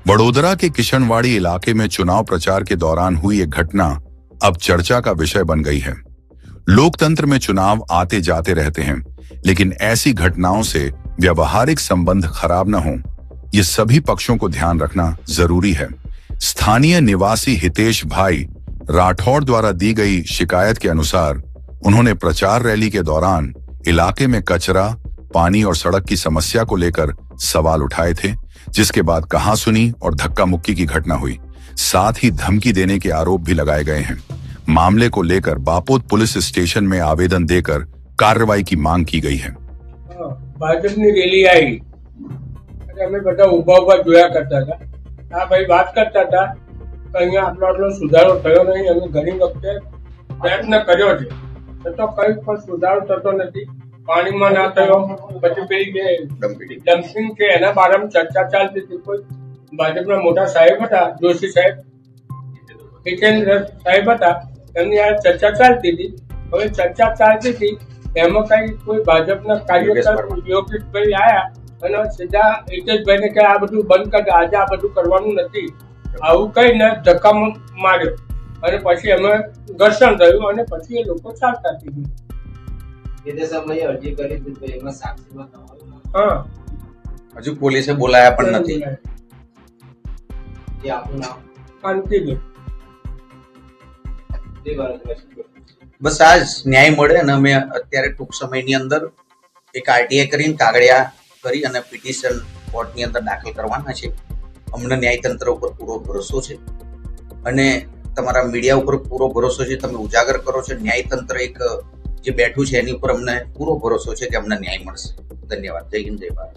वडोदरा के किशनवाड़ी इलाके में चुनाव प्रचार के दौरान हुई एक घटना अब चर्चा का विषय बन गई है। लोकतंत्र में चुनाव आते जाते रहते हैं, लेकिन ऐसी घटनाओं से व्यवहारिक संबंध खराब न हो, ये सभी पक्षों को ध्यान रखना जरूरी है। स्थानीय निवासी हितेश भाई राठौड़ द्वारा दी गई शिकायत के अनुसार उन्होंने प्रचार रैली के दौरान इलाके में कचरा, पानी और सड़क की समस्या को लेकर सवाल उठाए थे, जिसके बाद कहासुनी और धक्का मुक्की की घटना हुई। साथ ही धमकी देने के आरोप भी लगाए गए हैं। मामले को लेकर बापोद पुलिस स्टेशन में आवेदन देकर कार्रवाई की मांग की गई है। ભાજપની રેલી આવી અને અમે બધા ઉભા જોયા કરતા હતા। આ ભાઈ વાત કરતા હતા કે અહીંયા આટલો સુધારો થયો નહીં, અમે ઘણી વખતે પ્રયત્ન કર્યો છે, છતાં કઈ પણ સુધારો થતો નથી। પાણીમાં ના થયો, પછી પેલી જે ડમ્પિંગ છે એના બારામાં ચર્ચા ચાલતી હતી। કોઈ ભાજપના મોટા સાહેબ હતા, જોશી સાહેબ, હિતેન્દ્ર સાહેબ હતા, એમની આ ચર્ચા ચાલતી હતી। હવે ચર્ચા ચાલતી હતી એમાં કઈ કોઈ ભાજપના કાર્યકર યોગેશભાઈ આયા અને સીધા હિતેશભાઈને કે આ બધું બંધ કર, આજે આ બધું કરવાનું નથી, આવું કહીને ધક્કા માર્યો અને પછી અમે ઘર્ષણ થયું અને પછી એ લોકો ચાલતા થઈ ગયા। હા, હજુ પોલીસે બોલાયા પણ નથી। કાંતિભાઈ બસ આ જ ન્યાય મળે અને અમે અત્યારે ટૂંક સમયની અંદર એક આરટીઆઈ કરીને કાગળિયા કરી અને પિટિશન કોર્ટની અંદર દાખલ કરવાના છે। અમને ન્યાયતંત્ર ઉપર પૂરો ભરોસો છે અને તમારા મીડિયા ઉપર પૂરો ભરોસો છે। તમે ઉજાગર કરો છો, ન્યાયતંત્ર એક જે બેઠું છે એની ઉપર અમને પૂરો ભરોસો છે કે અમને ન્યાય મળશે। ધન્યવાદ। જય હિન્દ, જય ભારત।